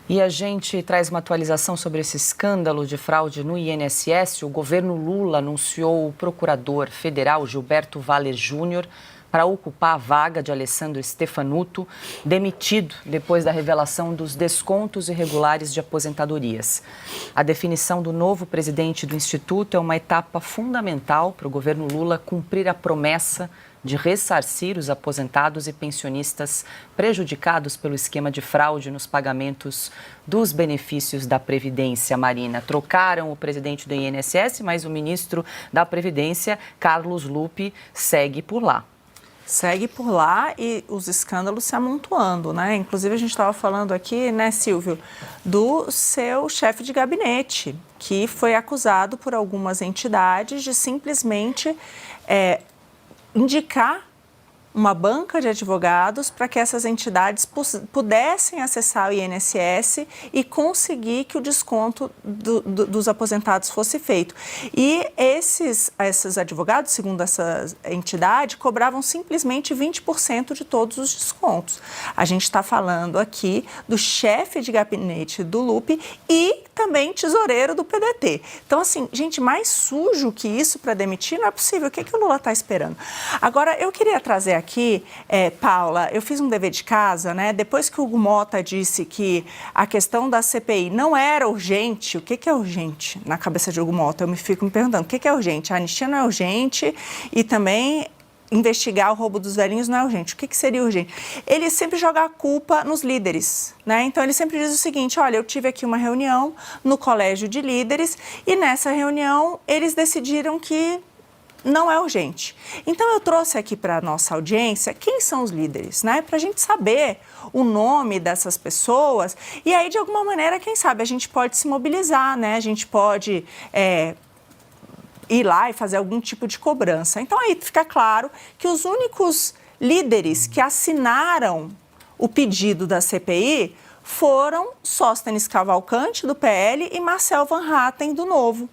E a gente traz uma atualização sobre esse escândalo de fraude no INSS. O governo Lula anunciou o procurador federal Gilberto Valer Júnior para ocupar a vaga de Alessandro Stefanuto, demitido depois da revelação dos descontos irregulares de aposentadorias. A definição do novo presidente do Instituto é uma etapa fundamental para o governo Lula cumprir a promessa de ressarcir os aposentados e pensionistas prejudicados pelo esquema de fraude nos pagamentos dos benefícios da Previdência. Marina, trocaram o presidente do INSS, mas o ministro da Previdência, Carlos Lupe, segue por lá. Segue por lá e os escândalos se amontoando, né? Inclusive, a gente estava falando aqui, né, Silvio, do seu chefe de gabinete, que foi acusado por algumas entidades de simplesmente indicar uma banca de advogados para que essas entidades pudessem acessar o INSS e conseguir que o desconto dos aposentados fosse feito. E esses advogados, segundo essa entidade, cobravam simplesmente 20% de todos os descontos. A gente está falando aqui do chefe de gabinete do Lupe e também tesoureiro do PDT. Então, assim, gente, mais sujo que isso para demitir não é possível. O que o Lula está esperando? Agora, eu queria trazer aqui, Paula, eu fiz um dever de casa, né? Depois que o Hugo Motta disse que a questão da CPI não era urgente, o que é urgente na cabeça de Hugo Motta? Eu fico me perguntando, o que é urgente? A anistia não é urgente e também investigar o roubo dos velhinhos não é urgente. O que seria urgente? Ele sempre joga a culpa nos líderes, né? Então, ele sempre diz o seguinte, olha, eu tive aqui uma reunião no colégio de líderes e nessa reunião eles decidiram que não é urgente. Então, eu trouxe aqui para a nossa audiência quem são os líderes, né? Para a gente saber o nome dessas pessoas e aí, de alguma maneira, quem sabe, a gente pode se mobilizar, né? A gente pode ir lá e fazer algum tipo de cobrança. Então, aí fica claro que os únicos líderes que assinaram o pedido da CPI foram Sóstenes Cavalcante, do PL, e Marcel Van Hatten, do Novo.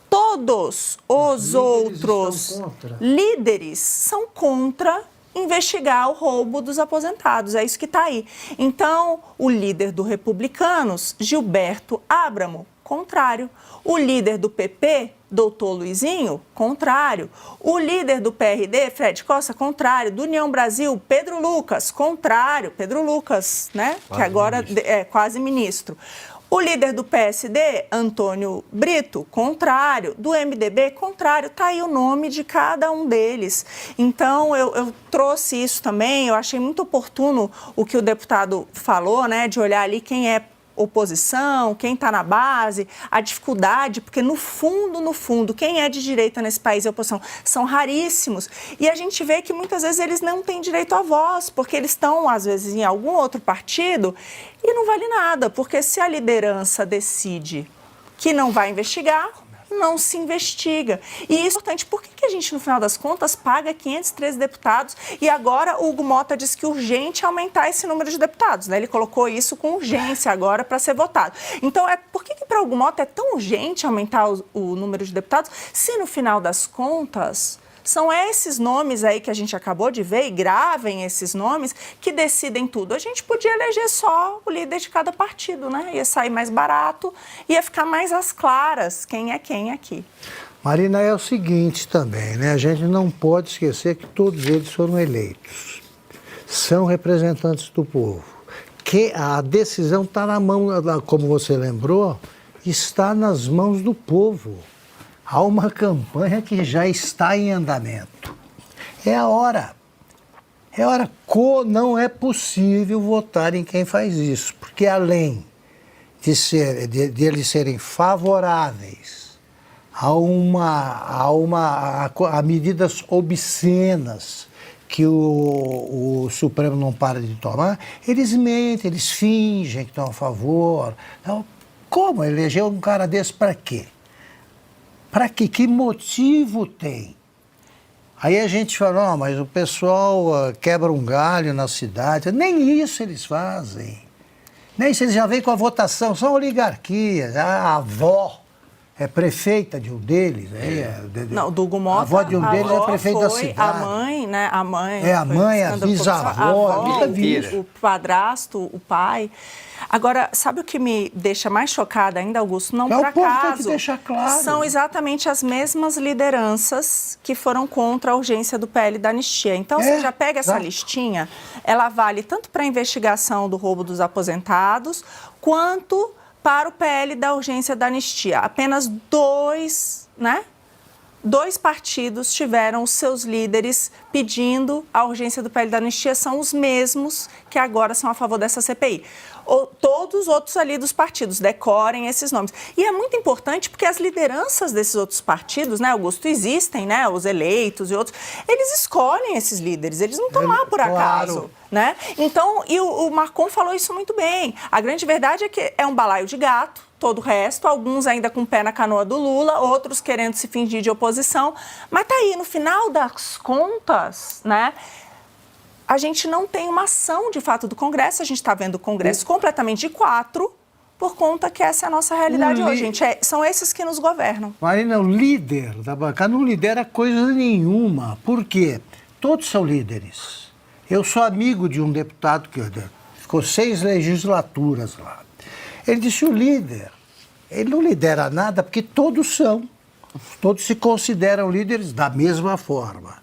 Todos os outros líderes são contra investigar o roubo dos aposentados. É isso que está aí. Então, o líder do Republicanos, Gilberto Abramo, contrário. O líder do PP, doutor Luizinho, contrário. O líder do PRD, Fred Costa, contrário. Do União Brasil, Pedro Lucas, contrário. Pedro Lucas, né? Quase que agora ministro. É quase ministro. O líder do PSD, Antônio Brito, contrário. Do MDB, contrário. Está aí o nome de cada um deles. Então, eu trouxe isso também. Eu achei muito oportuno o que o deputado falou, né? De olhar ali quem é oposição, quem está na base, a dificuldade, porque no fundo, quem é de direita nesse país e oposição são raríssimos. E a gente vê que muitas vezes eles não têm direito à voz, porque eles estão, às vezes, em algum outro partido e não vale nada, porque se a liderança decide que não vai investigar, não se investiga. E isso é importante. Por que a gente, no final das contas, paga 513 deputados e agora o Hugo Motta diz que urgente é aumentar esse número de deputados, né? Ele colocou isso com urgência agora para ser votado. Então, por que para o Hugo Motta é tão urgente aumentar o número de deputados se, no final das contas, são esses nomes aí que a gente acabou de ver, e gravem esses nomes, que decidem tudo. A gente podia eleger só o líder de cada partido, né? Ia sair mais barato, ia ficar mais às claras quem é quem aqui. Marina, é o seguinte também, né? A gente não pode esquecer que todos eles foram eleitos. São representantes do povo. Que a decisão está na mão, como você lembrou, está nas mãos do povo. Há uma campanha que já está em andamento. É a hora. É a hora. Não é possível votar em quem faz isso, porque além de eles serem favoráveis a medidas obscenas que o Supremo não para de tomar, eles mentem, eles fingem que estão a favor. Então, como eleger um cara desse para quê? Para quê? Que motivo tem? Aí a gente fala, não, mas o pessoal quebra um galho na cidade. Nem isso eles fazem. Nem isso eles já vêm com a votação, são oligarquias. A avó é prefeita de um deles. Não, do Hugo Mota, a avó de um deles é prefeita da cidade. A mãe, né? A mãe. É a mãe, a bisavó, nunca vi isso. O padrasto, o pai. Agora, sabe o que me deixa mais chocada ainda, Augusto? Não por acaso. Tem que deixar claro. São exatamente as mesmas lideranças que foram contra a urgência do PL da anistia. Então, você já pega essa listinha, ela vale tanto para a investigação do roubo dos aposentados, quanto para o PL da urgência da anistia. Apenas dois partidos tiveram os seus líderes pedindo a urgência do PL da anistia, são os mesmos que agora são a favor dessa CPI. Todos os outros ali dos partidos, decorem esses nomes. E é muito importante porque as lideranças desses outros partidos, né, Augusto, existem, né, os eleitos e outros, eles escolhem esses líderes, eles não estão lá por acaso. Né? Então, e o Marcon falou isso muito bem. A grande verdade é que é um balaio de gato, todo o resto, alguns ainda com o pé na canoa do Lula, outros querendo se fingir de oposição. Mas tá aí, no final das contas, né? A gente não tem uma ação, de fato, do Congresso. A gente está vendo o Congresso completamente de quatro, por conta que essa é a nossa realidade hoje, gente. São esses que nos governam. Marina, o líder da bancada não lidera coisa nenhuma. Por quê? Todos são líderes. Eu sou amigo de um deputado que ficou 6 legislaturas lá. Ele disse, o líder, ele não lidera nada porque todos são. Todos se consideram líderes da mesma forma.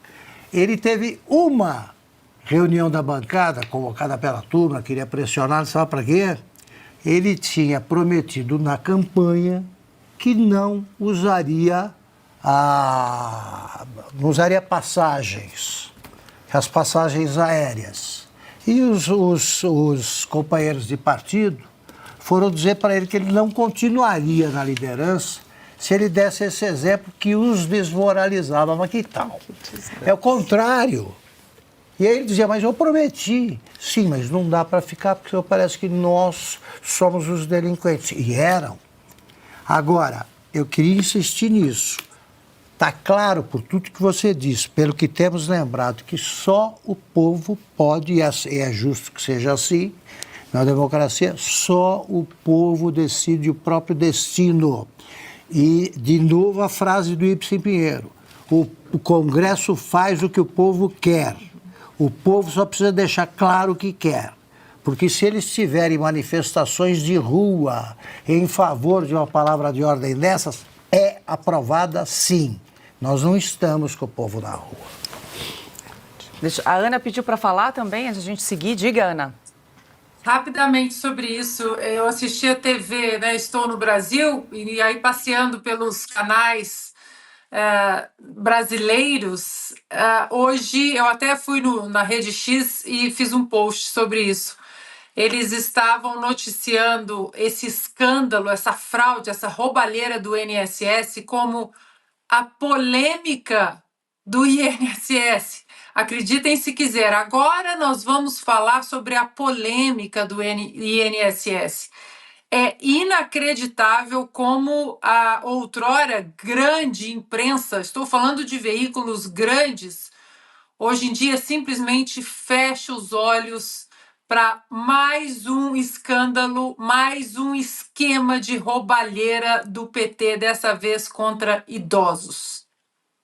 Ele teve uma reunião da bancada, convocada pela turma, queria pressionar, sabe para quê? Ele tinha prometido na campanha que não usaria passagens, as passagens aéreas. E os companheiros de partido foram dizer para ele que ele não continuaria na liderança se ele desse esse exemplo que os desmoralizava. Mas que tal? É o contrário. E aí ele dizia, mas eu prometi. Sim, mas não dá para ficar porque parece que nós somos os delinquentes. E eram. Agora, eu queria insistir nisso. Está claro por tudo que você disse, pelo que temos lembrado, que só o povo pode, e é justo que seja assim, na democracia, só o povo decide o próprio destino. E, de novo, a frase do Ibsen Pinheiro, o Congresso faz o que o povo quer. O povo só precisa deixar claro o que quer. Porque se eles tiverem manifestações de rua em favor de uma palavra de ordem dessas, é aprovada sim. Nós não estamos com o povo na rua. A Ana pediu para falar também, antes de a gente seguir. Diga, Ana. Rapidamente sobre isso, eu assisti a TV, né, Estou no Brasil, e aí passeando pelos canais brasileiros, hoje eu até fui na Rede X e fiz um post sobre isso. Eles estavam noticiando esse escândalo, essa fraude, essa roubalheira do INSS como a polêmica do INSS. Acreditem se quiser, agora nós vamos falar sobre a polêmica do INSS. É inacreditável como a outrora grande imprensa, estou falando de veículos grandes, hoje em dia simplesmente fecha os olhos para mais um escândalo, mais um esquema de roubalheira do PT, dessa vez contra idosos.